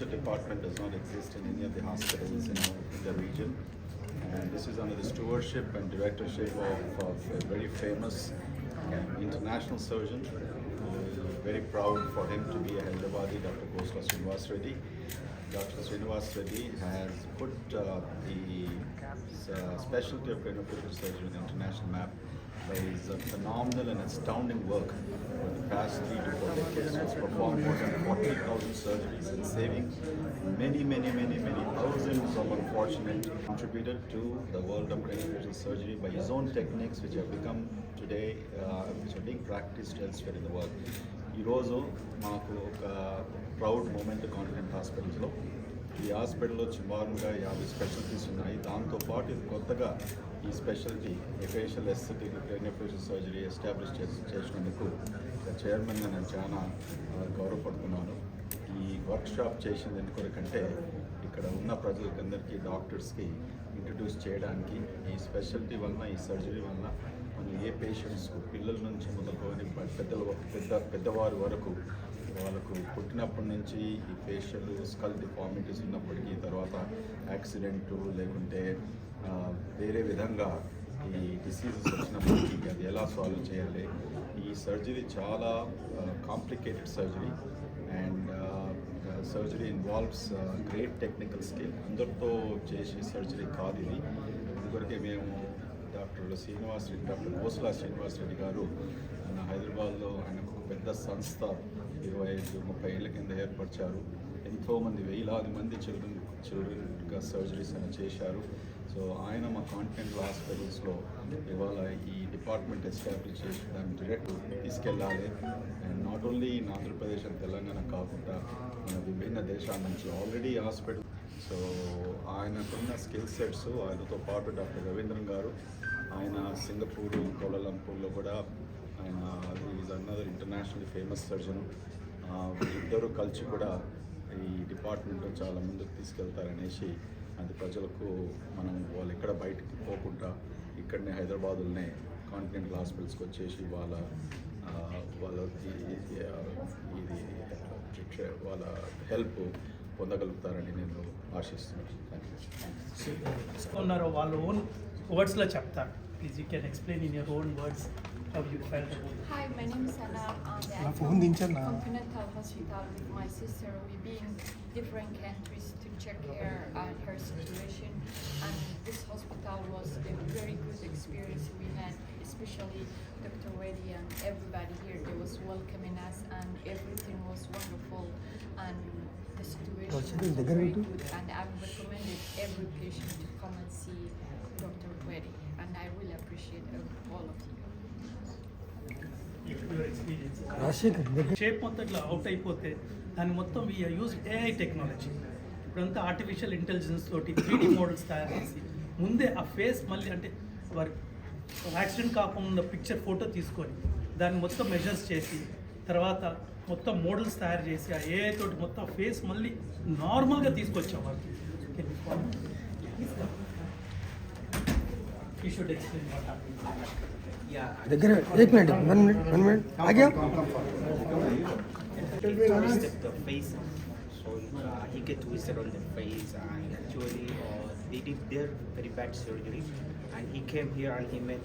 The department does not exist in any of the hospitals in the region, and this is under the stewardship and directorship of a very famous international surgeon. Very proud for him to be a Hyderabadi, Dr. Srinivas Reddy. Dr. Srinivas Reddy has put the specialty of craniofacial surgery on the international map by his phenomenal and astounding work for the past 3 to 4 decades. He has performed more than 40,000 surgeries and saving many thousands of unfortunate contributed to the world of craniofacial surgery by his own techniques, which have become today, which are being practiced elsewhere in the world. ఈరోజు మాకు ఒక proud moment confident హాస్పిటల్స్లో ఈ హాస్పిటల్లో సుమారుగా 50 specialities ఉన్నాయి. దాంతోపాటు ఇది కొత్తగా ఈ speciality facial aesthetic craniofacial surgery establish చేసినందుకు చైర్మన్గా నేను చాలా గౌరవపడుతున్నాను. ఈ వర్క్షాప్ చేసింది ఎందుకొరకంటే ఇక్కడ ఉన్న ప్రజలకందరికీ డాక్టర్స్కి ఇంట్రడ్యూస్ చేయడానికి ఈ స్పెషాలిటీ వలన ఈ సర్జరీ వలన మనం ఏ పేషెంట్స్కు పిల్లల నుంచి మొదలుకొని పెద్దవారి వరకు వాళ్ళకు పుట్టినప్పటి నుంచి ఈ ఫేషియల్ స్కల్ డిఫార్మిటీస్ ఉన్నప్పటికీ తర్వాత యాక్సిడెంటు లేకుంటే వేరే విధంగా ఈ డిసీజెస్ వచ్చినప్పటికీ అది ఎలా సాల్వ్ చేయాలి. ఈ సర్జరీ చాలా complicated surgery and surgery involves great technical skill. అందరితో చేసే సర్జరీ కాదు ఇది. ఇదివరకే మేము డాక్టర్ ఘోసలా శ్రీనివాస్ రెడ్డి గారు మన హైదరాబాద్లో ఆయనకు ఒక పెద్ద సంస్థ 25-30 ఏళ్ళ కింద ఏర్పరిచారు. ఎంతోమంది వేలాది మంది చిల్డ్రన్గా సర్జరీస్ అని చేశారు. సో ఆయన మా కాంటినెంట్ హాస్పిటల్స్లో ఇవాళ ఈ డిపార్ట్మెంట్ ఎస్టాబ్లిష్ చేసి దాన్ని డైరెక్ట్ తీసుకెళ్ళాలి. And not only in Andhra Pradesh and Telangana కాకుండా మన విభిన్న దేశాల నుంచి ఆల్రెడీ హాస్పిటల్. సో ఆయనకున్న స్కిల్ సెట్స్, ఆయనతో పాటు డాక్టర్ రవీంద్రన్ గారు, ఆయన సింగపూర్ కోలాలంపూర్లో కూడా ఆయన is another international famous surgeon. ఇద్దరు కలిసి కూడా ఈ డిపార్ట్మెంట్లో చాలా ముందుకు తీసుకెళ్తారనేసి అది ప్రజలకు మనం వాళ్ళు ఎక్కడ బయటికి పోకుండా ఇక్కడనే హైదరాబాదులోనే కాంటినెంటల్ హాస్పిటల్స్కి వచ్చేసి వాళ్ళ హెల్ప్ పొందగలుగుతారని నేను ఆశిస్తున్నాను. ఉన్నారో వాళ్ళ ఓన్ వర్డ్స్లో చెప్తారు. Please you can explain in your own words how you felt. Hi, my name is Anna and I'm from Conclave Hospital with my sister. We've been different countries to check her situation, and this hospital was a very good experience we had, especially Dr. Reddy and everybody here. They was welcoming us and everything was wonderful, and the situation was very good, and I would recommend every patient to come and see Dr. Reddy, and I really appreciate all of you. Shape మొత్తం ఇట్లా out అయిపోతే దాన్ని మొత్తం use AI technology. ఇప్పుడంతా artificial intelligence తోటి 3D models తయారు చేసి ముందే ఆ ఫేస్ మళ్ళీ అంటే వారి యాక్సిడెంట్ కాకుండా పిక్చర్ ఫోటో తీసుకొని దాన్ని మొత్తం మెజర్స్ చేసి తర్వాత మొత్తం మోడల్స్ తయారు చేసి ఆ ఏఐ తోటి మొత్తం ఫేస్ మళ్ళీ నార్మల్గా తీసుకొచ్చాం వారికి. You should explain what happened. దగ్గర 1 minute ఆగ్యా. The face, so he get twisted on the face, and actually they did their very bad surgery, and he came here and he met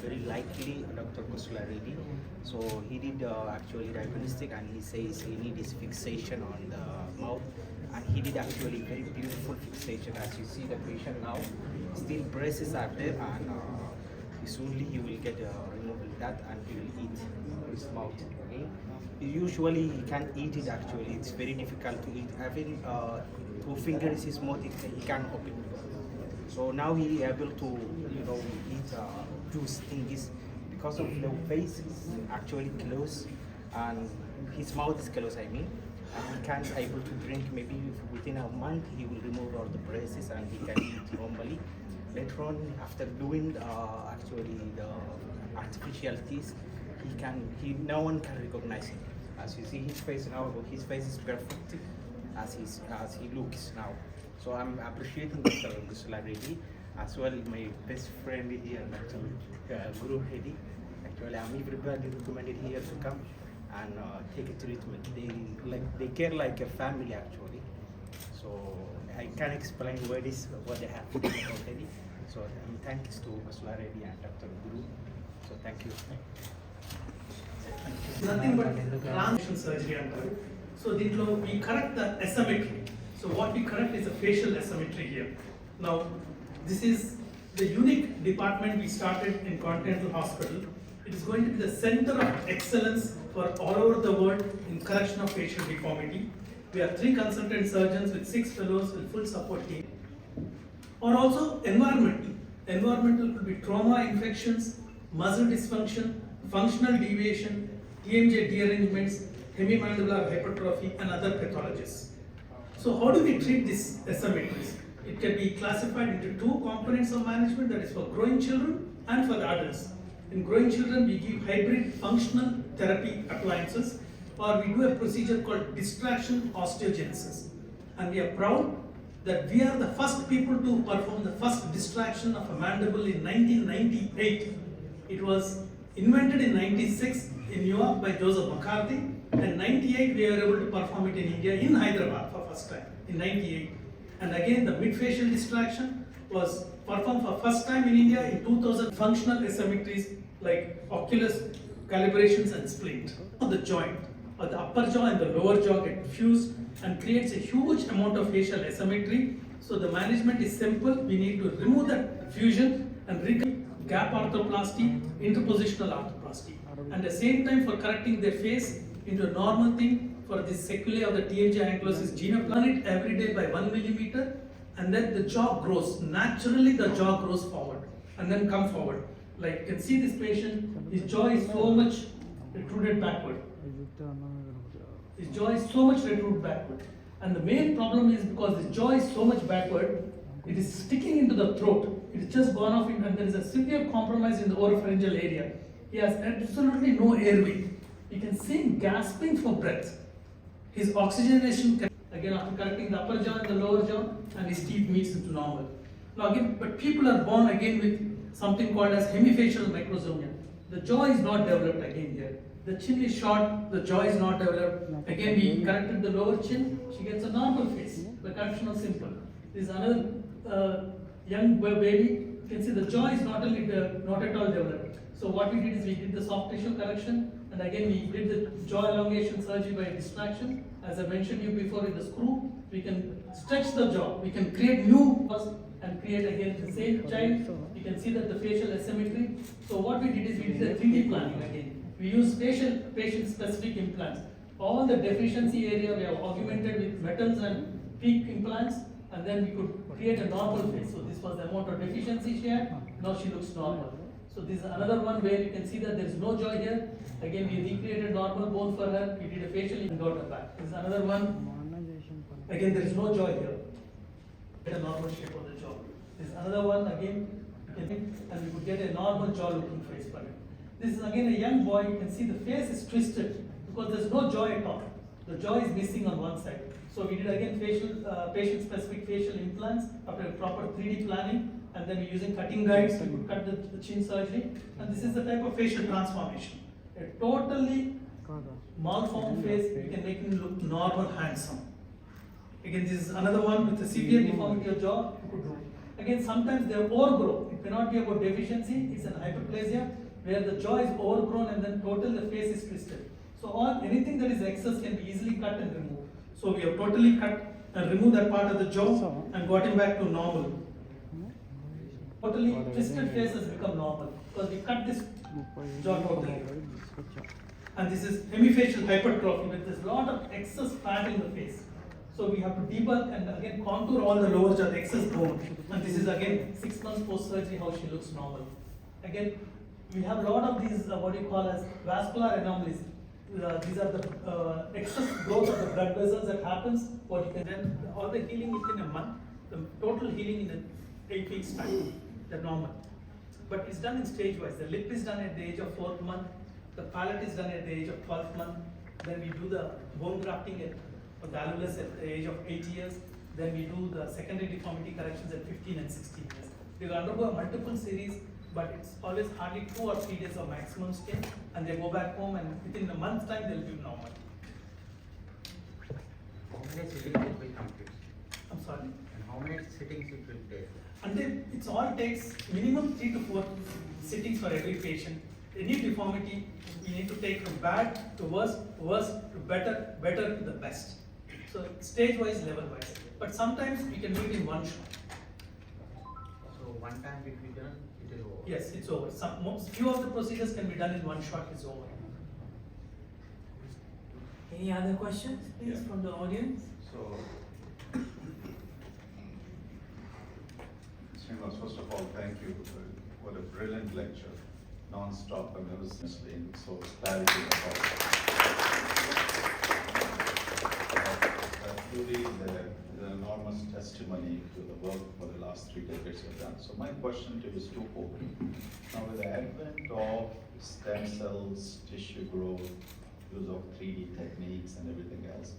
very likely Dr. Reddy. So he did actually diagnostic, and he says he need his fixation on the mouth, and he did actually very beautiful fixation. As you see the patient now, still braces are there, and soonly he will get remove that and he will eat his mouth. Okay? Usually he can't eat it actually. It's very difficult to eat. Having 2 fingers his mouth, he can't open. So now he able to eat juice things because of the face is actually closed and his mouth is closed. I mean, and he can't able to drink. Maybe within a month he will remove all the braces and he can eat normally. Later on, after doing actually the artificial teeth, no one can recognize him. As you see his face now, his face is perfect as he looks now. So I'm appreciating Dr. Reddy as well. My best friend here, Dr. Reddy. Actually, I'm everybody recommended here to come and take a treatment. They care like a family actually. can explain what they have already. So thanks to Mr. Reddy and Dr. Guru. So thank you. Nothing but craniofacial surgery antaru. So దీంట్లో we correct the asymmetry. So what we correct is the facial asymmetry here. Now this is the unique department we started in Continental Hospital. It is going to be the center of excellence for all over the world in correction of facial deformity. We have 3 consultant surgeons with 6 fellows with full support team. Or also environmental. Environmental could be trauma infections, muscle dysfunction, functional deviation, TMJ dearrangements, hemimandibular hypertrophy and other pathologies. So how do we treat these asymmetries? It can be classified into 2 components of management, that is for growing children and for the adults. In growing children, we give hybrid functional therapy appliances, or we do a procedure called distraction osteogenesis. And we are proud that we are the first people to perform the first distraction of a mandible in 1998. It was invented in 96 in New York by Joseph McCarthy, and 98 we were able to perform it in India in Hyderabad for first time in 98. And again the midfacial distraction was performed for first time in India in 2000. Functional asymmetries like oculus calibrations and splint of the joint, or the upper jaw and the lower jaw get fused and creates a huge amount of facial asymmetry. So the management is simple. We need to remove that fusion and gap arthroplasty, interpositional arthroplasty. And at the same time, for correcting their face into a normal thing, for this sequelae of the TMJ ankylosing gene, plan it every day by 1 millimeter, and then the jaw grows. Naturally, the jaw grows forward and then come forward. Like you can see this patient, his jaw is so much protruded backward. His jaw is so much retruded backward. And the main problem is because his jaw is so much backward, it is sticking into the throat. It is just gone off, and there is a severe compromise in the oropharyngeal area. He has absolutely no airway. You can see him gasping for breath. His oxygenation, again after correcting the upper jaw and the lower jaw, and his teeth meets into normal. Now again, but people are born again with something called as hemifacial microsomia. The jaw is not developed again here. The chin is short, the jaw is not developed. Again, we corrected the lower chin, she gets a normal face. The correction was simple. This is another young baby. You can see the jaw is not at all developed. So what we did is we did the soft tissue correction, and again we did the jaw elongation surgery by distraction. As I mentioned you before, with the screw, we can stretch the jaw. We can create new and create again the same child. You can see that the facial asymmetry. So what we did is we did a 3D planning again. We use patient-specific implants. All the deficiency area we have augmented with metals and PEEK implants, and then we could create a normal face. So this was the amount of deficiency she had. Now she looks normal. So this is another one where you can see that there is no jaw here. Again, we recreated normal bone for her. We did a facial and got her back. This is another one. Again, there is no jaw here. Get a normal shape of the jaw. This is another one again, and we could get a normal jaw-looking face for it. This is again a young boy. You can see the face is twisted because there is no jaw at all. The jaw is missing on one side. So we did again patient-specific facial implants after a proper 3D planning, and then we're using cutting guides to cut the chin surgery. And this is the type of facial transformation. A totally malformed face, we can make him look normal, handsome. Again, this is another one with a severe deformity of jaw. You could do. Again, sometimes they are overgrown. It may not be about deficiency. It's an hyperplasia where the jaw is overgrown and then total the face is twisted. So anything that is excess can be easily cut and removed. So we have totally cut and removed that part of the jaw and got him back to normal. Totally twisted face has become normal because we cut this jaw totally. And this is hemifacial hypertrophy with this lot of excess fat in the face. So we have to debulk and again contour all the lower jaw, the excess bone. And this is again 6 months post surgery how she looks normal. Again, we have a lot of these what you call as vascular anomalies. These are the excess growth of the blood vessels that happens. What you can then all the healing within a month, the total healing in 8 weeks time, the normal. But it's done in stage wise. The lip is done at the age of 4th month. The palate is done at the age of 12th month. Then we do the bone grafting for the alveolus at the age of 8 years. Then we do the secondary deformity corrections at 15 and 16 years. They will undergo a multiple series, but it's always hardly 2 or 3 days of maximum stay, and they go back home, and within a month's time they'll be normal. How many series will be complete? I'm sorry. And how day? And it all takes minimum 3 to 4 sittings for every patient. Any deformity, we need to take from bad to worse, worse to better, better to the best. So stage-wise, level-wise. But sometimes we can do it in one shot. So one time it will be done, it is over. Yes, it's over. Few of the procedures can be done in one shot, it's over. Any other questions, please, from the audience? So, Srinivas, first of all, thank you for a brilliant lecture, non-stop. I've never seen explained so clarity about truly the enormous testimony to the work for the last 3 decades you've done. So my question to you is twofold. Now with the advent of stem cells, tissue growth, use of 3D techniques and everything else,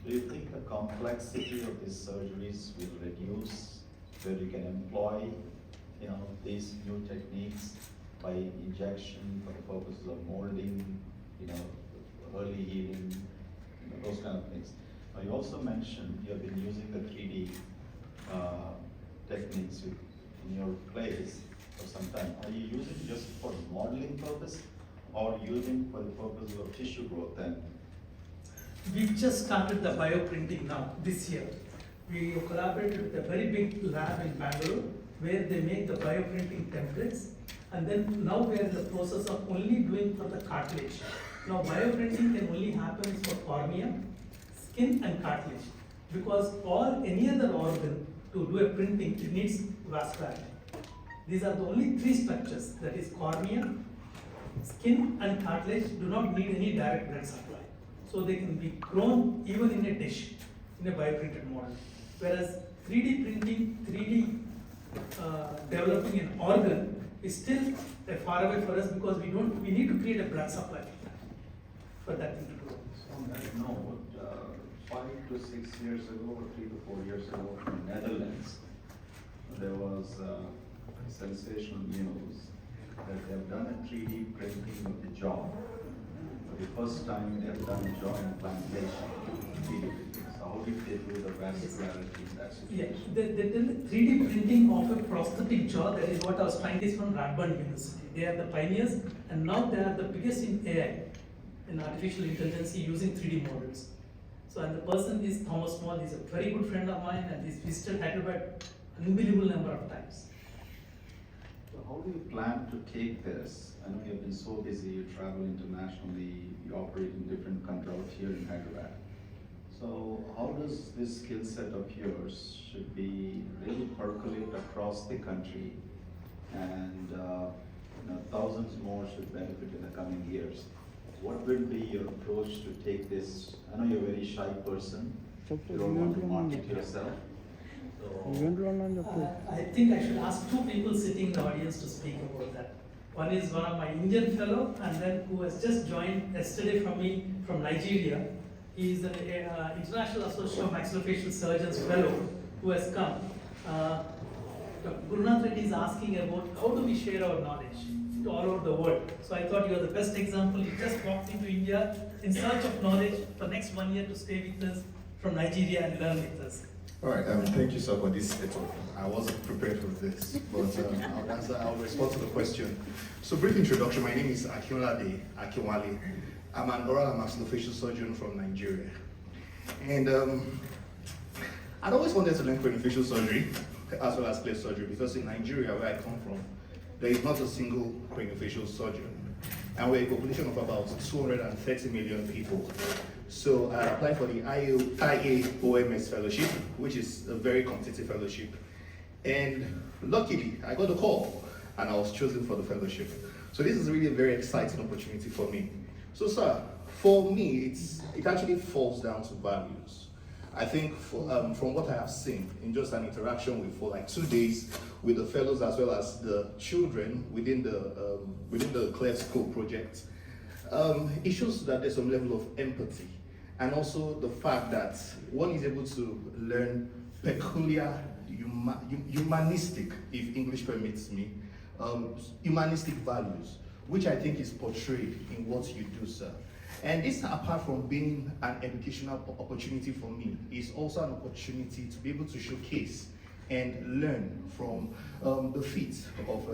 do you think the complexity of these surgeries will reduce, where you can employ, these new techniques by injection for the purposes of molding, early healing, those kind of things? Now you also mentioned you have been using the 3D techniques in your place for some time. Are you using it just for modeling purpose or using for the purpose of tissue growth then? We've just started the bioprinting now, this year. We collaborated with a very big lab in Bangalore where they make the bioprinting templates, and then now we are in the process of only doing for the cartilage. Now bioprinting can only happen for cornea, skin and cartilage, because any other organ to do a printing, it needs vascularity. These are the only 3 structures, that is cornea, skin and cartilage do not need any direct blood supply. So they can be grown even in a dish, in a bioprinted model. Whereas 3D printing, 3D developing an organ is still far away for us, because we need to create a blood supply for that thing to grow. So on that note, 5 to 6 years ago or 3 to 4 years ago in Netherlands, there was sensational news that they have done a 3D printing of the jaw. For the first time they have done jaw implantation 3D printing. So how did they do the vascularity in that Yeah, situation? they did 3D printing of a prosthetic jaw. That is what I was trying. This from Radboud University. They are the pioneers, and now they are the biggest in AI, in artificial intelligence, using 3D models. So, and the person is Thomas Small. He's a very good friend of mine, and he's visited Hyderabad unbelievable number of times. So how do you plan to take this? I know you've been so busy, you travel internationally, you operate in different countries out here in Hyderabad. So how does this skill set of yours should be really percolate across the country, and thousands more should benefit in the coming years? What will be your approach to take this? I know you're a very shy person, you don't want to market yourself. I think I should ask 2 people sitting in the audience to speak about that. One is one of my Indian fellow, and then who has just joined yesterday from me from Nigeria. He is an International Association of Maxillofacial Surgeons fellow who has come. Dr. Gurunath Reddy is asking about how do we share our knowledge to all over the world. So I thought you are the best example. You just walked into India in search of knowledge for next 1 year to stay with us from Nigeria and learn with us. All right, thank you, sir, for this setup. I wasn't prepared for this, but I'll respond to the question. So, brief introduction. My name is Akinolade Akinwale. I'm an oral and maxillofacial surgeon from Nigeria. And I'd always wanted to learn craniofacial surgery as well as plate surgery, because in Nigeria, where I come from, there is not a single craniofacial surgeon. And we're a population of about 230 million people. So I applied for the IAOMS fellowship, which is a very competitive fellowship. And luckily, I got a call and I was chosen for the fellowship. So this is really a very exciting opportunity for me. So sir, for me, it actually falls down to values. I think from what I have seen in just an interaction with for like 2 days with the fellows as well as the children within the Clear School project, it shows that there's some level of empathy, and also the fact that one is able to learn peculiar, humanistic, if English permits me, humanistic values, which I think is portrayed in what you do, sir. And this, apart from being an educational opportunity for me, is also an opportunity to be able to showcase and learn from the feats of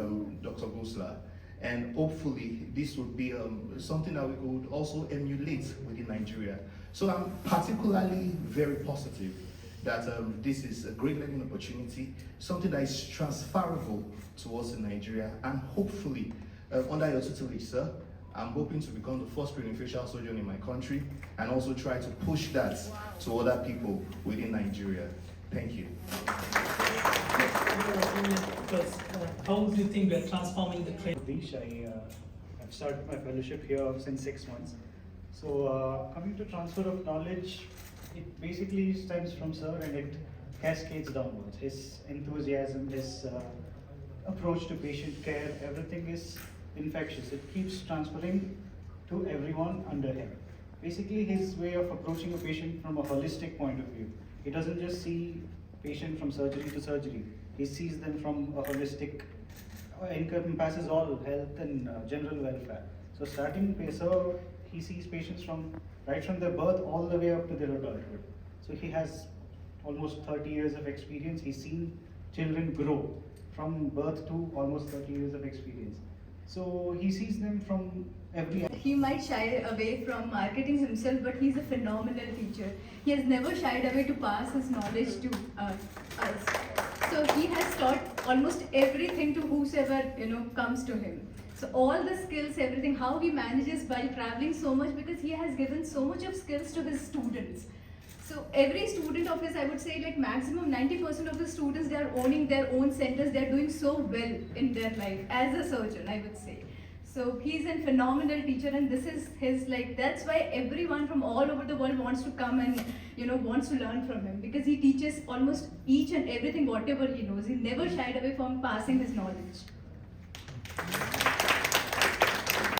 Dr. Goslar. And hopefully this would be something that we could also emulate within Nigeria. So I'm particularly very positive that this is a great learning opportunity, something that is transferable to us in Nigeria, and hopefully under your tutelage, sir, I'm hoping to become the first craniofacial surgeon in my country and also try to push that to other people within Nigeria. Thank you. Because how do you think we're transforming the trade? I've started my fellowship here since 6 months. So coming to transfer of knowledge, it basically stems from sir and it cascades downwards. His enthusiasm, his approach to patient care, everything is infectious. It keeps transferring to everyone under him. Basically his way of approaching a patient from a holistic point of view. He doesn't just see patient from surgery to surgery. He sees them from a holistic, encompasses all health and general welfare. So starting so he sees patients from right from their birth all the way up to their adulthood. So he has almost 30 years of experience. He's seen children grow from birth to almost 30 years of experience. So he sees them from every. He might shy away from marketing himself, but he's a phenomenal teacher. He has never shied away to pass his knowledge to us. So he has taught almost everything to whosoever comes to him. So all the skills, everything, how he manages while traveling so much, because he has given so much of skills to his students. So every student of his, I would say like maximum 90% of the students, they are owning their own centers. They are doing so well in their life as a surgeon, I would say. So he's a phenomenal teacher, and this is his that's why everyone from all over the world wants to come and wants to learn from him, because he teaches almost each and everything whatever he knows. He never shied away from passing his knowledge.